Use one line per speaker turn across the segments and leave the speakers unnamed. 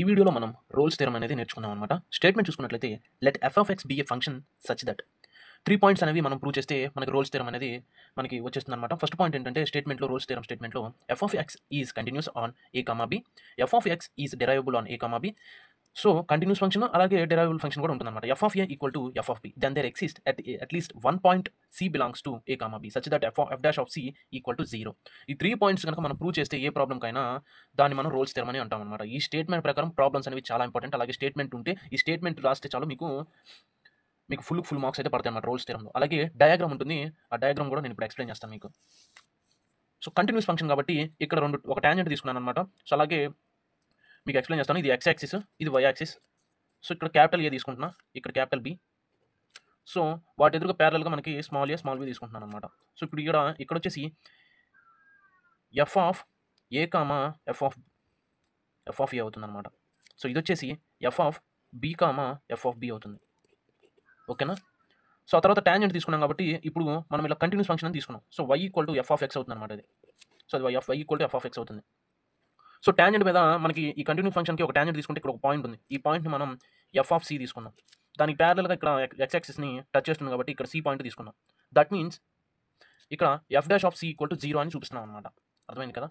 ఈ వీడియోలో మనం రోల్స్ థియరం అనేది నేర్చుకున్నాం అనమాట. స్టేట్మెంట్ చూసుకున్నట్లయితే let f of x be a function such that 3 points అనేవి మనం ప్రూవ్ చేస్తే మనకి రోల్స్ థియరం అనేది మనకి వచ్చేస్తుందన్నమాట. ఫస్ట్ పాయింట్ ఏంటంటే స్టేట్మెంట్లో రోల్స్ థియరం స్టేట్మెంట్లో f of x is continuous on a comma b, f of x is derivable on a comma b. So continuous function అలాగే డెరైవబుల్ ఫంక్షన్ కూడా ఉంటుందన్నమాట. F of a equal to f of b, then there exist at least one point c belongs to a comma b such that f dash of c equal to 0. ఈ 3 points కనుక మనం prove చేస్తే ఏ ప్రాబ్లంకైనా దాన్ని మనం roles theorem అని అంటాం అనమాట. ఈ స్టేట్మెంట్ ప్రకారం ప్రాబ్లమ్స్ అనేవి చాలా ఇంపార్టెంట్. అలాగే స్టేట్మెంట్ ఉంటే ఈ స్టేట్మెంట్ రాస్తే చాలు మీకు ఫుల్ మార్క్స్ అయితే పడతాయి అన్నమాట రోల్స్ థియరంలో. అలాగే డయాగ్రామ్ ఉంటుంది, ఆ డయాగ్రామ్ కూడా నేను ఇప్పుడు ఎక్స్ప్లెయిన్ చేస్తాను మీకు. సో కంటిన్యూస్ ఫంక్షన్ కాబట్టి ఇక్కడ ఒక టాంజెంట్ తీసుకున్నాను అనమాట. సో అలాగే మీకు ఎక్స్ప్లెయిన్ చేస్తాను. ఇది ఎక్స్ యాక్సిస్, ఇది వై యాక్సిస్. సో ఇక్కడ క్యాపిటల్ ఏ తీసుకుంటున్నా, ఇక్కడ క్యాపిటల్ బి. సో వాటి ఎదురుగా ప్యారల్గా మనకి స్మాల్ ఏ స్మాల్ బి తీసుకుంటున్నాను అనమాట. సో ఇప్పుడు ఇక్కడ వచ్చేసి f of a comma f of a అవుతుంది అనమాట. సో ఇది వచ్చేసి f of b comma f of b అవుతుంది. ఓకేనా? సో ఆ తర్వాత టాంజెంట్ తీసుకున్నాం కాబట్టి ఇప్పుడు మనం ఇలా కంటిన్యూస్ ఫంక్షన్ అని తీసుకున్నాం. So y equal to f of x అవుతుంది అనమాట. ఇది సో అది y equal to f of x అవుతుంది. సో టాంజెంట్ మీద మనకి ఈ కంటిన్యూస్ ఫంక్షన్కి ఒక టాంజెంట్ తీసుకుంటే ఇక్కడ ఒక పాయింట్ ఉంది. ఈ పాయింట్ని మనం ఎఫ్ ఆఫ్ సి తీసుకున్నాం. దానికి ప్యారల్గా ఇక్కడ ఎక్స్ యాక్సిస్ని టచ్ చేస్తుంది కాబట్టి ఇక్కడ సి పాయింట్ తీసుకున్నాం. దట్ మీన్స్ ఇక్కడ f dash of c equal to 0 అని చూపిస్తున్నాం అనమాట. అర్థమైంది కదా?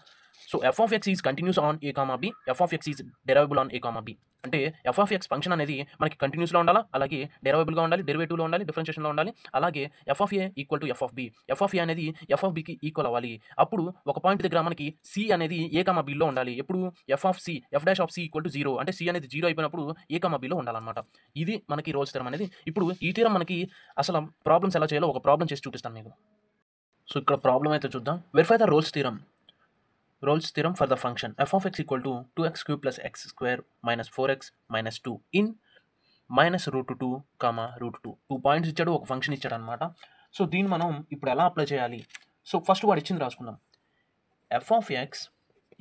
So f of x is continuous on a comma b, f of x is derivable on a comma b. అంటే ఎఫ్ ఆఫ్ ఎక్స్ ఫంక్షన్ అనేది మనకి కంటిన్యూస్లో ఉండాలి, అలాగే డెరైవబుల్గా ఉండాలి, డెరివేటివ్లో ఉండాలి, డిఫరెన్షియేషన్లో ఉండాలి. అలాగే f of a equal to f of b, f of a అనేది ఎఫ్ ఆఫ్ బికి ఈక్వల్ అవ్వాలి. అప్పుడు ఒక పాయింట్ దగ్గర మనకి సి అనేది ఏ కామా బిలో ఉండాలి. ఎప్పుడు f of c f dash of c equal to 0 అంటే సి అనేది 0 అయిపోయినప్పుడు ఏ కామా బిలో ఉండాలన్నమాట. ఇది మనకి రోల్స్ థియరం అనేది. ఇప్పుడు ఈ థియరం మనకి అసలు ప్రాబ్లమ్స్ ఎలా చేయాలో ఒక ప్రాబ్లం చేసి చూపిస్తాను మీకు. సో ఇక్కడ ప్రాబ్లం అయితే చూద్దాం. Verify the Rolle's theorem for the function f of x equal to 2x cube plus x square minus 4x minus 2 in minus root 2 comma root 2. 2 points ఇచ్చాడు, ఒక ఫంక్షన్ ఇచ్చాడు అనమాట. సో దీన్ని మనం ఇప్పుడు ఎలా అప్లై చేయాలి? సో ఫస్ట్ వాడు ఇచ్చింది రాసుకుందాం. F of x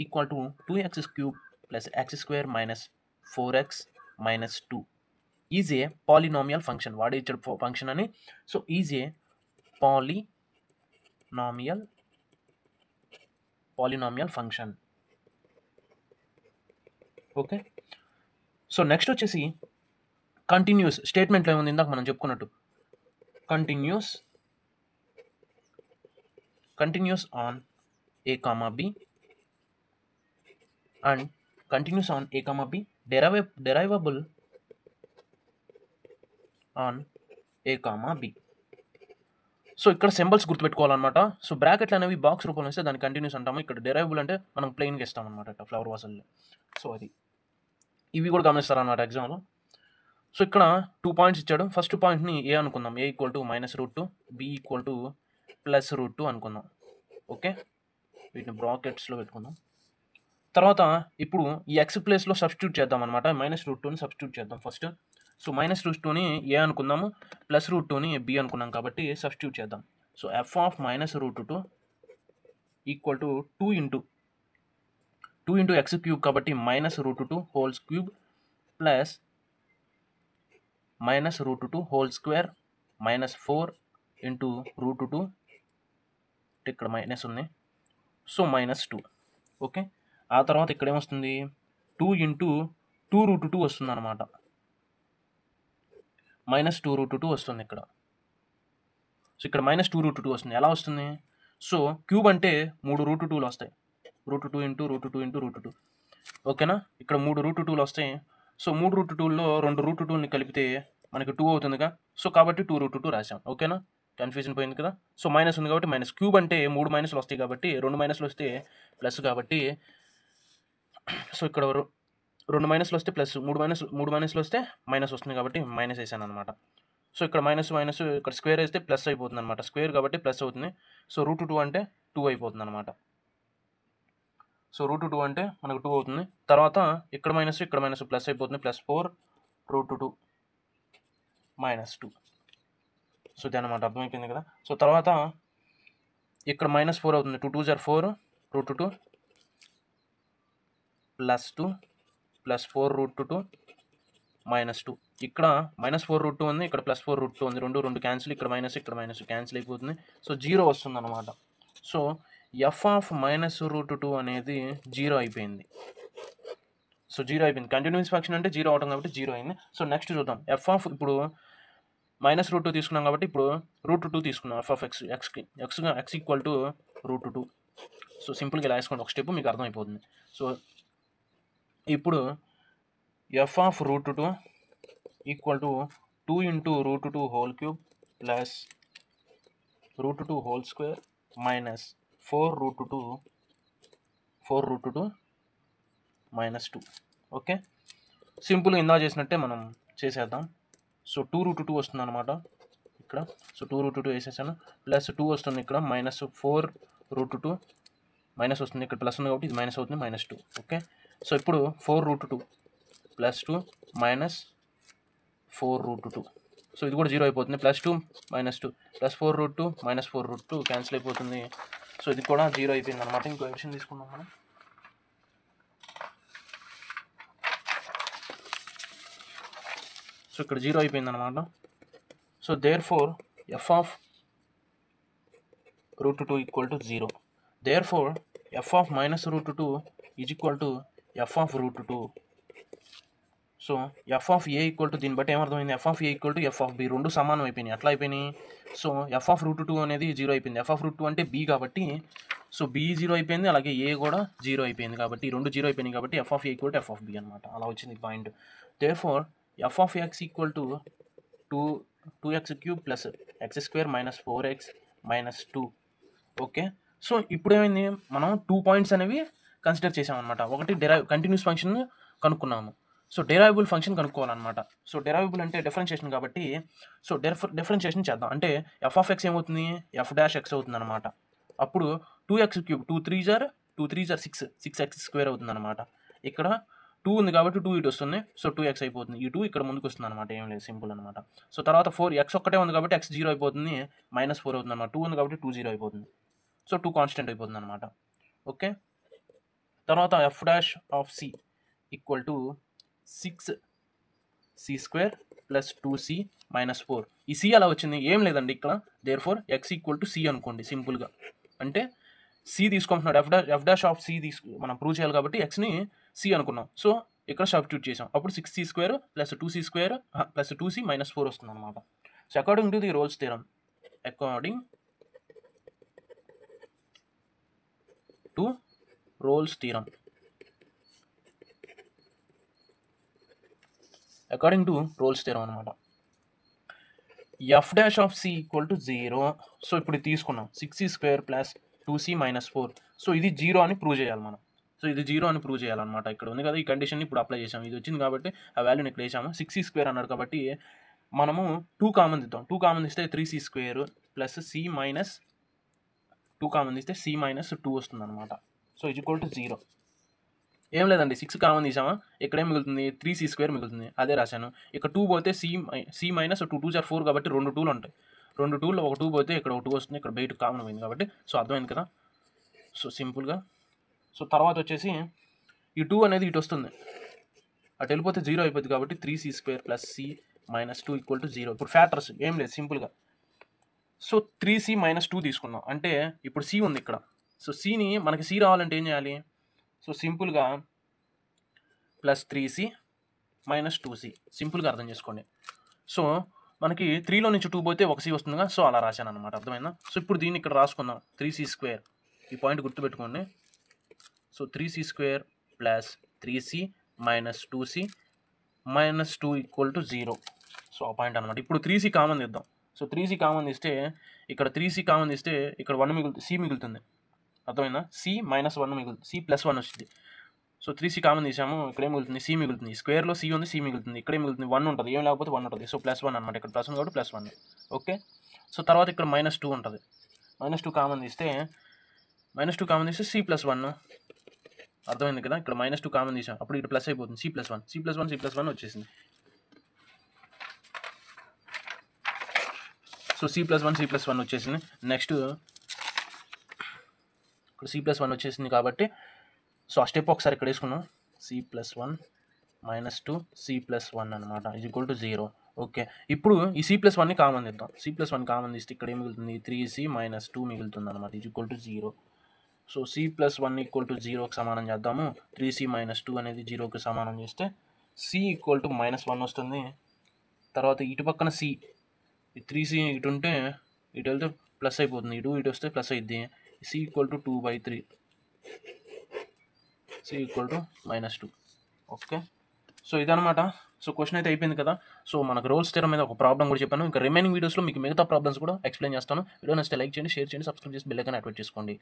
equal to 2x cube plus x square minus 4x minus 2 is a polynomial function. వాడే ఇచ్చాడు ఫంక్షన్ అని. So is a polynomial function. Okay. So next వచ్చేసి కంటిన్యూస్ స్టేట్మెంట్లో ఏముంది ఇందాక మనం చెప్పుకున్నట్టు continuous on a comma b and continuous on a comma b derivable on a comma b. So ఇక్కడ సింబల్స్ గుర్తుపెట్టుకోవాలన్నమాట. సో బ్రాకెట్లు అనేవి బాక్స్ రూపంలో ఇస్తే దాన్ని కంటిన్యూస్ అంటాము. ఇక్కడ డెరైవబుల్ అంటే మనం ప్లెయిన్గా ఇస్తాం అనమాట, ఇట్లా ఫ్లవర్ వాసల్లో. సో అది ఇవి కూడా గమనిస్తారన్నమాట ఎగ్జామ్లో. సో ఇక్కడ 2 పాయింట్స్ ఇచ్చాడు. ఫస్ట్ పాయింట్ని ఏ అనుకుందాం. A equal to minus root 2, b equal to plus root 2 అనుకుందాం. ఓకే, వీటిని బ్రాకెట్స్లో పెట్టుకుందాం. తర్వాత ఇప్పుడు ఈ ఎక్స్ ప్లేస్లో సబ్స్టిట్యూట్ చేద్దాం అనమాట. మైనస్ రూట్ 2ని సబ్స్టిట్యూట్ చేద్దాం ఫస్ట్. సో మైనస్ రూట్ 2ని ఏ అనుకుందాము, ప్లస్ రూట్ 2ని బి అనుకున్నాం కాబట్టి సబ్స్టిట్యూట్ చేద్దాం. So f of minus root 2 equal to 2 into x cube కాబట్టి minus root 2 whole's cube plus minus root 2 whole square minus 4 into root 2, ఇక్కడ minus ఉంది. So minus 2. Okay, ఆ తర్వాత ఇక్కడ ఏమొస్తుంది, 2 ఇంటూ 2 రూట్ 2 వస్తుంది అనమాట. మైనస్ 2 రూట్ 2 వస్తుంది ఇక్కడ. సో ఇక్కడ మైనస్ 2 రూట్ 2 వస్తుంది. ఎలా వస్తుంది? సో క్యూబ్ అంటే 3 రూట్ 2లు వస్తాయి. Root 2 into root 2 into root 2. ఓకేనా? ఇక్కడ 3 రూట్ 2లు వస్తాయి. సో 3 రూట్ 2ల్లో 2 రూట్ 2ని కలిపితే మనకి 2 అవుతుందిగా. సో కాబట్టి 2 రూట్ 2 రాసాం. ఓకేనా? కన్ఫ్యూజన్ పోయింది కదా. సో మైనస్ ఉంది కాబట్టి మైనస్, క్యూబ్ అంటే 3 మైనస్లు వస్తాయి కాబట్టి 2 మైనస్లు వస్తే ప్లస్ కాబట్టి, సో ఇక్కడ 2 మైనస్లు వస్తే ప్లస్, 3 మైనస్లు వస్తే మైనస్ వస్తుంది కాబట్టి మైనస్ వేసాను అనమాట. సో ఇక్కడ మైనస్ ఇక్కడ స్క్వేర్ వేస్తే ప్లస్ అయిపోతుంది అనమాట. స్క్వేర్ కాబట్టి ప్లస్ అవుతుంది. సో రూట్ 2 అంటే 2 అయిపోతుంది అనమాట. సో రూట్ 2 అంటే మనకు 2 అవుతుంది. తర్వాత ఇక్కడ మైనస్ ప్లస్ అయిపోతుంది. Plus 4 root 2 minus 2. సో ఇది అనమాట, అర్థమైపోయింది కదా. సో తర్వాత ఇక్కడ మైనస్ 4 అవుతుంది. 2 2 4 root 2 plus 2 plus 4 root 2 minus 2. ఇక్కడ మైనస్ 4 రూట్ 2 ఉంది, ఇక్కడ ప్లస్ 4 రూట్ 2 ఉంది. రెండు క్యాన్సిల్, ఇక్కడ మైనస్ క్యాన్సిల్ అయిపోతుంది. సో 0 వస్తుంది అనమాట. So f of minus root 2 అనేది 0 అయిపోయింది. సో జీరో అయిపోయింది. కంటిన్యూస్ ఫంక్షన్ అంటే జీరో అవడం కాబట్టి జీరో అయింది. సో నెక్స్ట్ చూద్దాం. ఇప్పుడు -√2 తీసుకున్నాం కాబట్టి ఇప్పుడు √2 తీసుకున్నాం f(x) ఎక్స్కి x equal to √2. So సింపుల్గా ఇలా వేసుకోండి, ఒక స్టెప్ మీకు అర్థమైపోతుంది. సో ఇప్పుడు f(√2) equal to 2 into √2 whole cube plus √2 whole square minus 4√2 minus 2. Okay, సింపుల్గా ఇందా చేసినట్టే మనం చేసేద్దాం. సో 2√2 వస్తుంది అనమాట ఇక్కడ. సో 2√2 వేసేసాను, ప్లస్ 2 వస్తుంది ఇక్కడ, మైనస్ 4√2 మైనస్ వస్తుంది, ఇక్కడ ప్లస్ ఉంది కాబట్టి ఇది మైనస్ అవుతుంది, -2. ఓకే, సో ఇప్పుడు 4√2 ప్లస్ 2 మైనస్ 4√2. సో ఇది కూడా జీరో అయిపోతుంది. +2 -2 ప్లస్ 4√2 మైనస్ 4√2 క్యాన్సిల్ అయిపోతుంది. సో ఇది కూడా జీరో అయిపోయింది అనమాట. ఇంకో విషయం తీసుకున్నాం మనం. సో ఇక్కడ జీరో అయిపోయింది అనమాట. So therefore f(√2) equal to 0. Therefore f(-√2) is equal to f(√2). So f(a) equal to, దీన్ని బట్టి ఏమర్థమైంది, f(a) ఈక్వల్ టు f(b) రెండు సమానం అయిపోయినాయి. అట్లా అయిపోయినాయి. సో f(√2) అనేది జీరో అయిపోయింది. f(√2) అంటే b కాబట్టి, సో b జీరో అయిపోయింది, అలాగే a కూడా జీరో అయిపోయింది కాబట్టి రెండు జీరో అయిపోయినాయి కాబట్టి f(a) ఈక్వల్ టు f(b) అనమాట. అలా వచ్చింది point. Therefore f(x) equal to 2x³ plus x² minus 4x minus 2. Okay, so ఇప్పుడు ఏమైంది, మనం 2 పాయింట్స్ అనేవి కన్సిడర్ చేసామన్నమాట. ఒకటి కంటిన్యూస్ ఫంక్షన్ కనుక్కున్నాము. సో డెరైవబుల్ ఫంక్షన్ కనుక్కోవాలన్నమాట. సో డెరైవబుల్ అంటే డిఫరెన్షియేషన్ కాబట్టి, సో డిఫరెన్షియేషన్ చేద్దాం. అంటే f(x) ఏమవుతుంది, f'(x) అవుతుంది అనమాట. అప్పుడు 2x³ 2 3 6 6x² అవుతుంది అనమాట. ఇక్కడ 2 ఉంది కాబట్టి 2 ఇటు వస్తుంది, సో 2x అయిపోతుంది. ఈ 2 ఇక్కడ ముందుకు వస్తుంది అనమాట, ఏం లేదు, సింపుల్ అనమాట. సో తర్వాత 4x ఒక్కటే ఉంది కాబట్టి x 0 అయిపోతుంది, -4 అవుతుంది అనమాట. 2 ఉంది కాబట్టి 2 0 అయిపోతుంది. సో 2 కాన్స్టెంట్ అయిపోతుంది అనమాట. ఓకే, తర్వాత f'(c) equal to 6c² plus 2c minus 4. ఈ c అలా వచ్చింది, ఏం లేదండి ఇక్కడ. Therefore x equal to c అనుకోండి సింపుల్గా. అంటే c తీసుకుంటున్నాడు, f'(c) మనం ప్రూవ్ చేయాలి కాబట్టి xని c అనుకున్నాం. సో ఇక్కడ సబ్స్టిట్యూట్ చేసాం, అప్పుడు 6c² plus 2c² plus 2c minus 4 వస్తుంది అనమాట. So according to the Rolle's theorem, according to Rolle's theorem అనమాట, f'(c) ఈక్వల్ టు 0. సో ఇప్పుడు తీసుకున్నాం 6c² plus 2c minus 4. So ఇది 0 అని ప్రూవ్ చేయాలి మనం. సో ఇది 0 అని ప్రూవ్ చేయాలన్నమాట. ఇక్కడ ఉంది కదా, ఈ కండిషన్ ఇప్పుడు అప్లై చేసాం, ఇది వచ్చింది కాబట్టి ఆ వాల్యూని ఇక్కడ వేసాము. 6c² అన్నారు కాబట్టి మనము 2 కామన్ ఇద్దాం. 2 కామన్ ఇస్తే 3c² plus c minus 2 common ఇస్తే c మైనస్ 2 వస్తుంది అనమాట. సో ఇది ఈక్వల్ టు 0. ఏం లేదండి, 6 కామన్ తీసామా, ఇక్కడ ఏం మిగులుతుంది, 3c² మిగులుతుంది, అదే రాశాను. ఇక్కడ 2 పోతే c మైనస్ 2 2 4 కాబట్టి 2 2లు ఉంటాయి. 2 2లో ఒక 2 పోతే ఇక్కడ ఒక 2 వస్తుంది, ఇక్కడ బయట కామన్ అయింది కాబట్టి. సో అర్థమైంది కదా. సో సింపుల్గా, సో తర్వాత వచ్చేసి ఈ 2 అనేది ఇటు వస్తుంది, అటు వెళ్ళిపోతే 0 అయిపోతుంది కాబట్టి 3c² plus c minus 2 equal to 0. ఇప్పుడు ఫ్యాక్టర్స్ ఏం లేదు, సింపుల్గా. సో 3c మైనస్ 2 తీసుకున్నాం, అంటే ఇప్పుడు c ఉంది ఇక్కడ. సో cని మనకి c రావాలంటే ఏం చేయాలి, సో సింపుల్గా ప్లస్ 3c మైనస్ 2c, సింపుల్గా అర్థం చేసుకోండి. సో మనకి 3లో నుంచి 2 పోతే ఒక c వస్తుందిగా, సో అలా రాశాను అనమాట. అర్థమైందా. సో ఇప్పుడు దీన్ని ఇక్కడ రాసుకుందాం, 3c². ఈ పాయింట్ గుర్తుపెట్టుకోండి. So 3c² plus 3c minus 2c minus 2 equal to 0. So ఆ పాయింట్ అనమాట. ఇప్పుడు 3c కామన్ ఇద్దాం. సో 3c కామన్ ఇస్తే ఇక్కడ 3c కామన్ ఇస్తే ఇక్కడ 1 మిగులుతుంది, c మిగులుతుంది. అర్థమైందా, c మైనస్ 1 మిగులుతుంది, c ప్లస్ 1 వచ్చింది. సో 3c కామన్ తీసాము, ఇక్కడ ఏం మిగులుతుంది, c మిగులుతుంది. స్క్వేర్లో c ఉంది, c మిగులుతుంది, ఇక్కడ ఏం మిగులుతుంది, 1 ఉంటుంది, ఏం లేకపోతే 1 ఉంటుంది. సో +1 అనమాట, ఇక్కడ ప్లస్ ఉంది కాబట్టి +1. ఓకే, సో తర్వాత ఇక్కడ -2 ఉంటుంది, -2 కామన్ తీస్తే c ప్లస్ 1. అర్థమైంది కదా, ఇక్కడ -2 కామన్ తీసాం, అప్పుడు ఇక్కడ ప్లస్ అయిపోతుంది, c ప్లస్ 1 వచ్చేసింది. సో c ప్లస్ 1 వచ్చేసింది. నెక్స్ట్ ఇక్కడ c ప్లస్ 1 వచ్చేసింది కాబట్టి, సో ఆ స్టెప్ ఒకసారి ఇక్కడ వేసుకున్నాం, c plus 1 minus 2 c plus 1 అనమాట, ఈజ్ ఈక్వల్ టు 0. ఓకే, ఇప్పుడు ఈ c ప్లస్ 1ని కామన్ తీద్దాం. c ప్లస్ 1 కామన్ తీస్తే ఇక్కడ ఏం మిగులుతుంది, 3c మైనస్ 2 మిగులుతుంది అనమాట, is equal to 0. So c plus 1 equal to 0కి సమానం చేద్దాము. 3c మైనస్ 2 అనేది 0కి సమానం చేస్తే సి ఈక్వల్ టు -1 వస్తుంది. తర్వాత ఇటు పక్కన సి, 3c ఇటు ఉంటే ఇటు వెళ్తే ప్లస్ అయిపోతుంది, ఇటు వస్తే ప్లస్ అయింది. C equal to 2/3, c equal to -2. Okay, so ఇదనమాట. సో క్వశ్చన్ అయితే అయిపోయింది కదా. సో మనకు రోల్స్ థియరం మీద ఒక ప్రాబ్లం కూడా చెప్పాను. ఇంకా రిమైనింగ్ వీడియోస్లో మీకు మిగతా ప్రాబ్లమ్స్ కూడా ఎక్స్ప్లెయిన్ చేస్తాను. వీడియో నచ్చితే లైక్ చేయండి, షేర్ చేయండి, సబ్స్క్రైబ్ చేసి బెల్ ఐకాన్ యాక్టివేట్ చేసుకోండి.